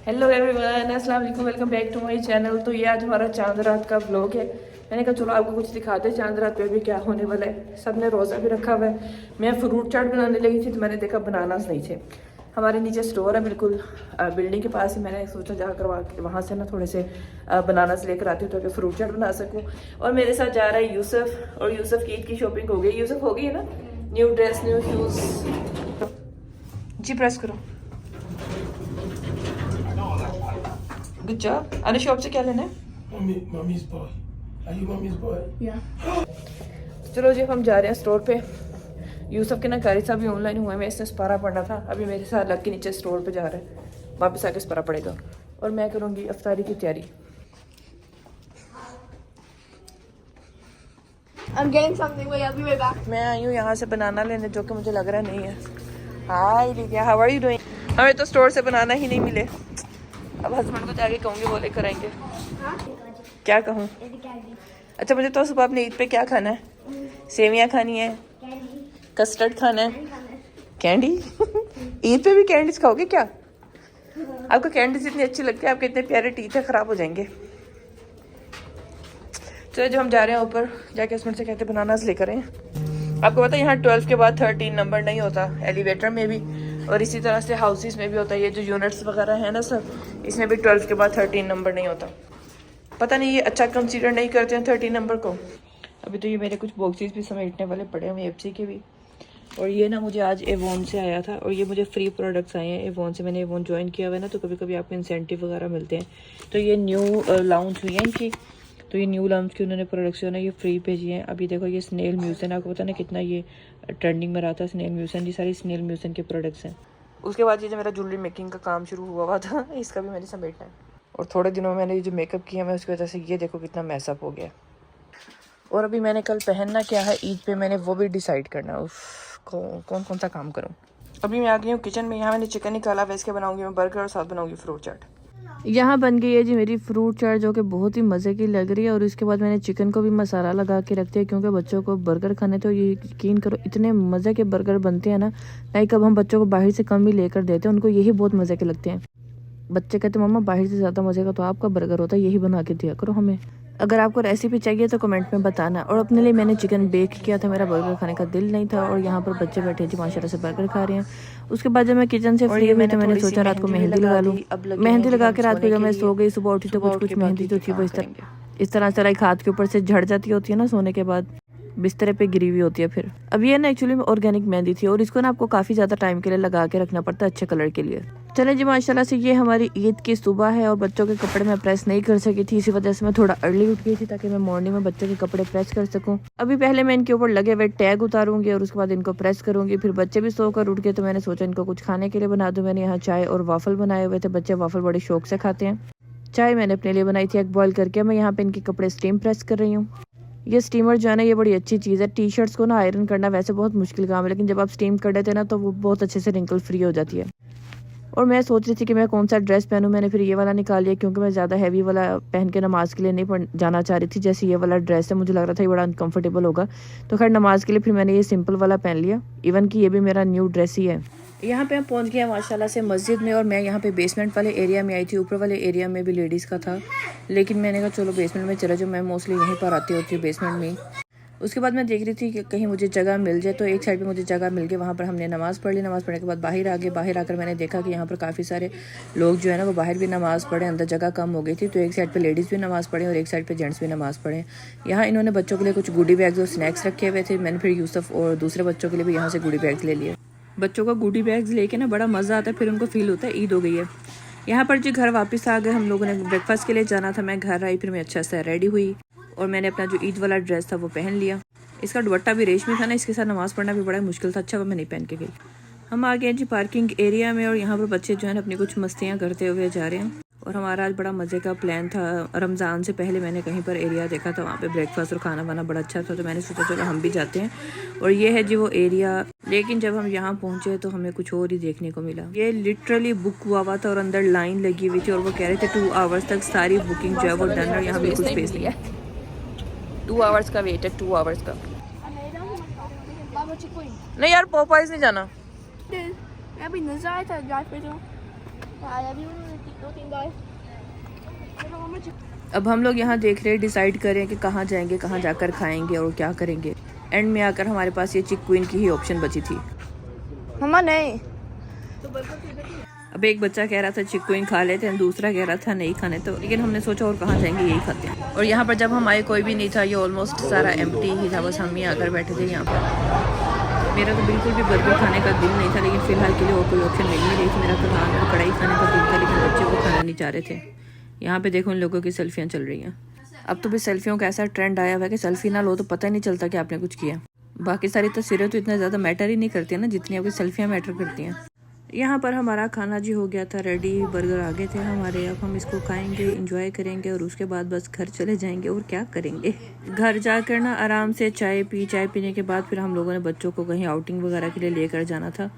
Hello everyone, अस्सलाम वालेकुम, welcome back to my channel. तो ये आज हमारा चांद रात का व्लॉग है। मैंने कहा चलो आपको कुछ दिखाते हैं चांद रात पे भी क्या होने वाला है। सब ने रोज़ा भी रखा हुआ है। मैं फ्रूट चाट बनाने लगी थी तो मैंने देखा बनानास नहीं थे। हमारे नीचे स्टोर है बिल्कुल बिल्डिंग के पास ही। मैंने सोचा जाकर वहाँ से ना थोड़े से बनानास लेकर आती हूँ ताकि फ्रूट चाट बना सकूँ। और मेरे साथ जा रहा है यूसुफ, और यूसुफ की ईद की शॉपिंग हो गई। यूसुफ हो गई है ना, न्यू ड्रेस, न्यू शूज़। जी प्रेस करो। Good job. अरे शॉप से क्या लेना है? Mommy's boy. Are you mommy's boy? या चलो जी, हम जा रहे हैं स्टोर पे। यूसुफ के ना कारी साहब भी ऑनलाइन हुए हैं, इसने स्पारा पढ़ना था। अभी मेरे साथ लग के नीचे स्टोर पे जा रहा है, वापस आके स्पारा पड़ेगा और मैं करूँगी अफ्तारी की तैयारी। I'm getting something. Wait, I'll be right back. मैं आई हूँ यहाँ से बनाना लेने, जो कि मुझे लग रहा नहीं है। हाय लिया, हाउ आर यू डूइंग? हमें तो स्टोर से बनाना ही नहीं मिले। अब हस्बैंड को जाके कहूँगी, वो लेकर आएंगे। क्या कहूँ? अच्छा, मुझे तो सुबह अपने ईद पे क्या खाना है? सेवियाँ खानी है, कस्टर्ड खाना है, कैंडी। ईद पे भी कैंडीज खाओगे क्या? आपको कैंडीज इतनी अच्छी लगती है, आपके इतने प्यारे टीथ है, खराब हो जाएंगे। चलो जो हम जा रहे हैं ऊपर, जाके हस्बैंड से कहते बनानास लेकर आए। आपको पता है यहाँ 12 के बाद 13 नंबर नहीं होता, एलिवेटर में भी और इसी तरह से हाउसेस में भी होता है। ये जो यूनिट्स वगैरह है ना सब, इसमें भी 12 के बाद 13 नंबर नहीं होता। पता नहीं ये अच्छा कंसीडर नहीं करते हैं 13 नंबर को। अभी तो ये मेरे कुछ बॉक्सेस भी समेटने वाले पड़े हैं एफसी के भी। और ये ना मुझे आज एवोन से आया था और ये मुझे फ्री प्रोडक्ट्स आए हैं एवोन से। मैंने एवोन ज्वाइन किया हुआ है ना, तो कभी कभी आपको इंसेंटिव वगैरह मिलते हैं। तो ये न्यू लॉन्च हुई है इनकी, तो ये न्यू लॉन्च की उन्होंने प्रोडक्ट्स जो है ना ये फ्री भेजी हैं। अभी देखो ये स्नेल म्यूजिन, आपको पता ना कितना ये ट्रेंडिंग में रहा था स्नेल म्यूजिन। ये सारी स्नेल म्यूजिन के प्रोडक्ट्स हैं। उसके बाद ये जो मेरा ज्वेलरी मेकिंग का काम शुरू हुआ था, इसका भी मैंने समेटना है। और थोड़े दिनों में मैंने ये जो मेकअप किया मैं उसकी वजह से ये देखो कितना मैसअप हो गया। और अभी मैंने कल पहनना क्या है ईद पे, मैंने वो भी डिसाइड करना है। कौन कौन सा काम करूँ। अभी मैं आ गई हूँ किचन में। यहाँ मैंने चिकन निकाला, वैसे बनाऊँगी मैं बर्गर और साथ बनाऊँगी फ्रूट चाट। यहाँ बन गई है जी मेरी फ्रूट चाट, जो कि बहुत ही मज़े की लग रही है। और इसके बाद मैंने चिकन को भी मसाला लगा के रख दिया, क्योंकि बच्चों को बर्गर खाने, तो ये यकीन करो इतने मज़े के बर्गर बनते हैं ना। लाइक अब हम बच्चों को बाहर से कम ही लेकर देते हैं, उनको यही बहुत मज़े के लगते हैं। बच्चे कहते मम्मा बाहर से ज़्यादा मज़े का तो आपका बर्गर होता है, यही बना के दिया करो हमें। अगर आपको रेसिपी चाहिए तो कमेंट में बताना। और अपने लिए मैंने चिकन बेक किया था, मेरा बर्गर खाने का दिल नहीं था। और यहाँ पर बच्चे बैठे थे माशाल्लाह से बर्गर खा रहे हैं। उसके बाद जब मैं किचन से फ्री हुई तो मैंने सोचा रात को मेहंदी लगा लूँ। मेहंदी लगा के रात को जब मैं सो गई, सुबह उठी तो कुछ मेहंदी जो थी वो इस तरह से लाइक हाथ के ऊपर से झड़ जाती होती है ना सोने के बाद, बिस्तर पे गिरी हुई होती है। फिर अब ये ना एक्चुअली में ऑर्गेनिक मेहंदी थी और इसको ना आपको काफ़ी ज़्यादा टाइम के लिए लगा के रखना पड़ता है अच्छे कलर के लिए। चलें जी, माशाल्लाह से ये हमारी ईद की सुबह है और बच्चों के कपड़े मैं प्रेस नहीं कर सकी थी, इसी वजह से मैं थोड़ा अर्ली उठ गई थी ताकि मैं मॉर्निंग में बच्चों के कपड़े प्रेस कर सकूं। अभी पहले मैं इनके ऊपर लगे हुए टैग उतारूंगी और उसके बाद इनको प्रेस करूंगी। फिर बच्चे भी सोकर उठ गए तो मैंने सोचा इनको कुछ खाने के लिए बना दूं। मैंने यहाँ चाय और वाफल बनाए हुए थे, बच्चे वाफल बड़े शौक से खाते हैं। चाय मैंने अपने लिए बनाई थी एग बॉयल करके। मैं यहाँ पे इनके कपड़े स्टीम प्रेस कर रही हूँ। ये स्टीमर जो है ना ये बड़ी अच्छी चीज़ है। टी शर्ट्स को ना आयरन करना वैसे बहुत मुश्किल काम है, लेकिन जब आप स्टीम कर देते हैं ना तो वो बहुत अच्छे से रिंकल फ्री हो जाती है। और मैं सोच रही थी कि मैं कौन सा ड्रेस पहनूं, मैंने फिर ये वाला निकाल लिया क्योंकि मैं ज़्यादा हैवी वाला पहन के नमाज के लिए नहीं जाना चाह रही थी। जैसे ये वाला ड्रेस है मुझे लग रहा था ये बड़ा अनकंफर्टेबल होगा, तो खैर नमाज के लिए फिर मैंने ये सिंपल वाला पहन लिया। इवन कि ये भी मेरा न्यू ड्रेस ही है। यहाँ पे हम पहुँच गए माशाल्लाह से मस्जिद में। और मैं यहाँ पे बेसमेंट वाले एरिया में आई थी, ऊपर वाले एरिया में भी लेडीज़ का था, लेकिन मैंने कहा चलो बेसमेंट में चला जाओ। मैं मोस्टली यहीं पर आती होती हूँ बेसमेंट में। उसके बाद मैं देख रही थी कि कहीं मुझे जगह मिल जाए, तो एक साइड पे मुझे जगह मिल गई, वहाँ पर हमने नमाज़ पढ़ ली। नमाज़ पढ़ने के बाद बाहर आ गए। बाहर आकर मैंने देखा कि यहाँ पर काफ़ी सारे लोग जो है ना वो बाहर भी नमाज़ पढ़े, अंदर जगह कम हो गई थी, तो एक साइड पे लेडीज़ भी नमाज़ पढ़े और एक साइड पे जेंट्स भी नमाज़ पढ़े। यहाँ इन्होंने बच्चों के लिए कुछ गुडी बैग्स और स्नैक्स रखे हुए थे। मैंने फिर यूसुफ और दूसरे बच्चों के लिए भी यहाँ से गुडी बैग्स ले लिए। बच्चों को गुडी बैग्स लेके ना बड़ा मज़ा आता है, फिर उनको फील होता है ईद हो गई है। यहाँ पर जी घर वापस आ गए, हम लोगों ने ब्रेकफास्ट के लिए जाना था। मैं घर आई, फिर मैं अच्छा से रेडी हुई और मैंने अपना जो ईद वाला ड्रेस था वो पहन लिया। इसका दुपट्टा भी रेशमी था ना, इसके साथ नमाज़ पढ़ना भी बड़ा मुश्किल था। अच्छा वो मैं नहीं पहन के गई। हम आ गए जी पार्किंग एरिया में और यहाँ पर बच्चे जो है ना अपनी कुछ मस्तियाँ करते हुए जा रहे हैं। और हमारा आज बड़ा मज़े का प्लान था। रमज़ान से पहले मैंने कहीं पर एरिया देखा था, वहाँ पे ब्रेकफास्ट और खाना वाना बड़ा अच्छा था, तो मैंने सोचा चलो हम भी जाते हैं। और ये है जी वो एरिया। लेकिन जब हम यहाँ पहुँचे तो हमें कुछ और ही देखने को मिला। ये लिटरली बुक हुआ हुआ था और अंदर लाइन लगी हुई थी और वो कह रहे थे 2 आवर्स तक सारी बुकिंग जो है वो डन। और यहाँ बिल्कुल स्पेस नहीं है। 2 आवर्स का वेट है, 2 आवर्स का। नहीं यार, पॉपाइज नहीं जाना। अभी नजर आया था ड्राइव पे तो अब हम लोग यहाँ देख रहे हैं, डिसाइड करें कि कहाँ जाएंगे, कहाँ जाकर खाएंगे और क्या करेंगे। एंड में आकर हमारे पास ये चिक क्वीन की ही ऑप्शन बची थी। मम्मा नहीं। अब एक बच्चा कह रहा था चिक क्वीन खा लेते हैं, दूसरा कह रहा था नहीं खाने, तो लेकिन हमने सोचा और कहाँ जाएंगे, यही खाते हैं। और यहाँ पर जब हम आए कोई भी नहीं था, ये ऑलमोस्ट सारा एम्प्टी ही था, बस हम ही आकर बैठे थे यहाँ पर। मेरा तो बिल्कुल भी बर्गर खाने का दिल नहीं था, लेकिन फिलहाल के लिए और कोई ऑप्शन मिल नहीं रही थी। मेरा तो नान और कढ़ाई खाने का दिल था, लेकिन बच्चे वो खाना नहीं चाह रहे थे। यहाँ पे देखो उन लोगों की सेल्फियाँ चल रही हैं। अब तो भी सेल्फियों का ऐसा ट्रेंड आया हुआ है कि सेल्फी ना लो तो पता ही नहीं चलता कि आपने कुछ किया। बाकी सारी तस्वीरें तो इतना ज़्यादा मैटर ही नहीं करती है ना, जितनी आपकी सेल्फियाँ मैटर करती हैं। यहाँ पर हमारा खाना जी हो गया था रेडी, बर्गर आगे थे हमारे। अब हम इसको खाएंगे, एंजॉय करेंगे और उसके बाद बस घर चले जाएंगे। और क्या करेंगे, घर जाकर ना आराम से चाय पीने के बाद फिर हम लोगों ने बच्चों को कहीं आउटिंग वगैरह के लिए लेकर जाना था,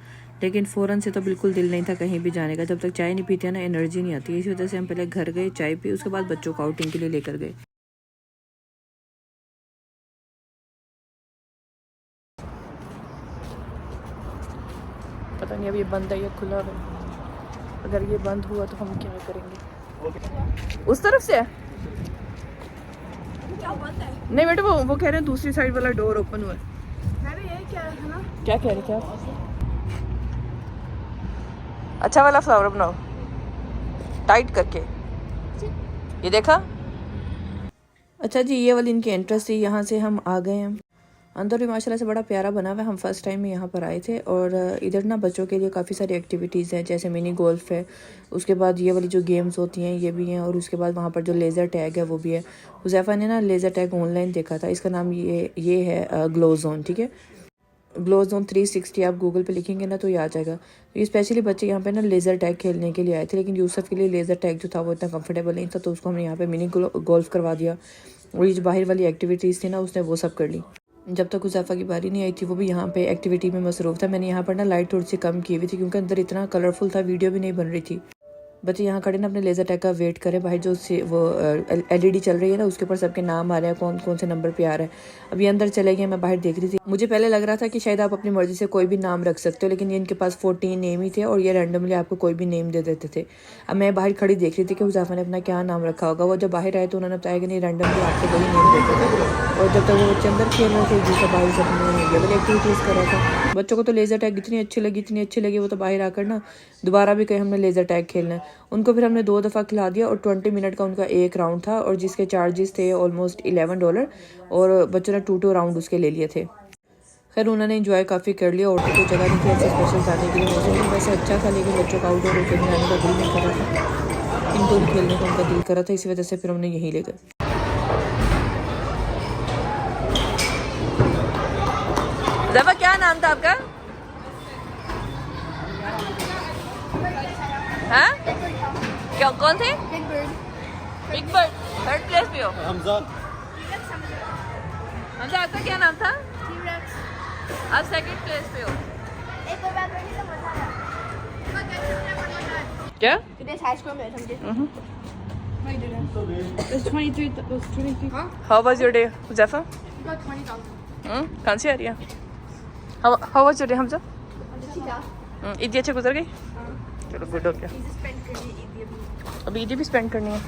लेकिन फ़ौरन से तो बिल्कुल दिल नहीं था कहीं भी जाने का। जब तक चाय नहीं पीते ना एनर्जी नहीं आती, इसी वजह से हम पहले घर गए, चाय पी, उसके बाद बच्चों को आउटिंग के लिए लेकर गए। पता नहीं अब ये बंद है या खुला है। अगर ये बंद हुआ तो हम क्या करेंगे? उस तरफ से है? क्या बंद है? नहीं बेटा, वो कह रहे हैं दूसरी साइड वाला डोर ओपन हुआ है। मैं भी यही कह रहा था ना। क्या कह रहे थे आप? अच्छा वाला फ्लावर बनाओ टाइट करके, ये देखा। अच्छा जी, ये वाली इनकी एंट्रेंस थी, यहाँ से हम आ गए हैं। अंदर भी माशाल्लाह से बड़ा प्यारा बना हुआ है। हम फर्स्ट टाइम यहाँ पर आए थे। और इधर ना बच्चों के लिए काफ़ी सारी एक्टिविटीज़ हैं, जैसे मिनी गोल्फ है, उसके बाद ये वाली जो गेम्स होती हैं ये भी हैं, और उसके बाद वहाँ पर जो लेज़र टैग है वो भी है। हुज़ैफ़ा ने ना लेज़र टैग ऑनलाइन देखा था, इसका नाम ये है ग्लो जोन, ठीक है। ग्लो जोन 360 आप गूगल पे लिखेंगे ना तो ये आ जाएगा। तो ये स्पेशली बच्चे यहाँ पे ना लेज़र टैग खेलने के लिए आए थे, लेकिन यूसुफ के लिए लेज़र टैग जो था वो इतना कंफर्टेबल नहीं था, तो उसको हमने यहाँ पे मिनी गोल्फ करवा दिया। और ये जो बाहर वाली एक्टिविटीज़ थी ना उसने वो सब कर ली। जब तक हुज़ैफ़ा की बारी नहीं आई थी वो भी यहाँ पे एक्टिविटी में मसरूफ़ था। मैंने यहाँ पर ना लाइट थोड़ी सी कम की हुई थी, क्योंकि अंदर इतना कलरफुल था, वीडियो भी नहीं बन रही थी। बच्चे यहाँ खड़े ना अपने लेज़र टैग का वेट करें। बाहर जो वो LED चल रही है ना उसके ऊपर सबके नाम आ रहे हैं, कौन कौन से नंबर पे आ रहा है। अभी अंदर चले गए, मैं बाहर देख रही थी। मुझे पहले लग रहा था कि शायद आप अपनी मर्जी से कोई भी नाम रख सकते हो, लेकिन ये इनके पास 14 नेम ही थे और ये रैंडमली आपको कोई भी नेम दे देते थे। अब मैं बाहर खड़ी देख रही थी कि हुज़ैफ़ा ने अपना क्या नाम रखा होगा। वो जब बाहर आए तो उन्होंने बताया कि नहीं, रैंडमली आपको वही नेम देते थे। और जब तक वो बच्चे अंदर खेल रहे थे, दूसरा बाहर से अपने ये वाली एक्टिविटीज़ कर रहा था। बच्चों को तो लेज़र टैग इतनी अच्छी लगी, वो तो बाहर आकर ना दोबारा भी कहीं हमने लेज़र टैग खेलना है। उनको फिर हमने 2 दफ़ा खिला दिया और 20 मिनट का उनका एक राउंड था, और जिसके चार्जेस थे ऑलमोस्ट $11, और बच्चों ने 2 राउंड उसके ले लिए थे। खैर उन्होंने एंजॉय काफ़ी कर लिया। और तो कोई जगह नहीं थी ऐसे स्पेशल जाने के लिए, मौसम वैसे अच्छा था, लेकिन बच्चों का आउटडोर खेलने आने का दिल नहीं कर रहा था। इनडोर खेलने का उनका दिल कर रहा था, इसी वजह से फिर हमने यहीं ले गए। ज़फ़ा क्या नाम था आपका? हाँ? क्या कौन थे? Big bird. थर्ड प्लेस पे हो। हमजा आपका क्या नाम था? आप सेकंड प्लेस पे हो। क्या? How was your day, Huzafa? कहाँ से आ रही है? How was your day, Hamza? Eid अच्छे गुजर गई? चलो गुड हो गया। अभी ईद भी स्पेंड करनी है।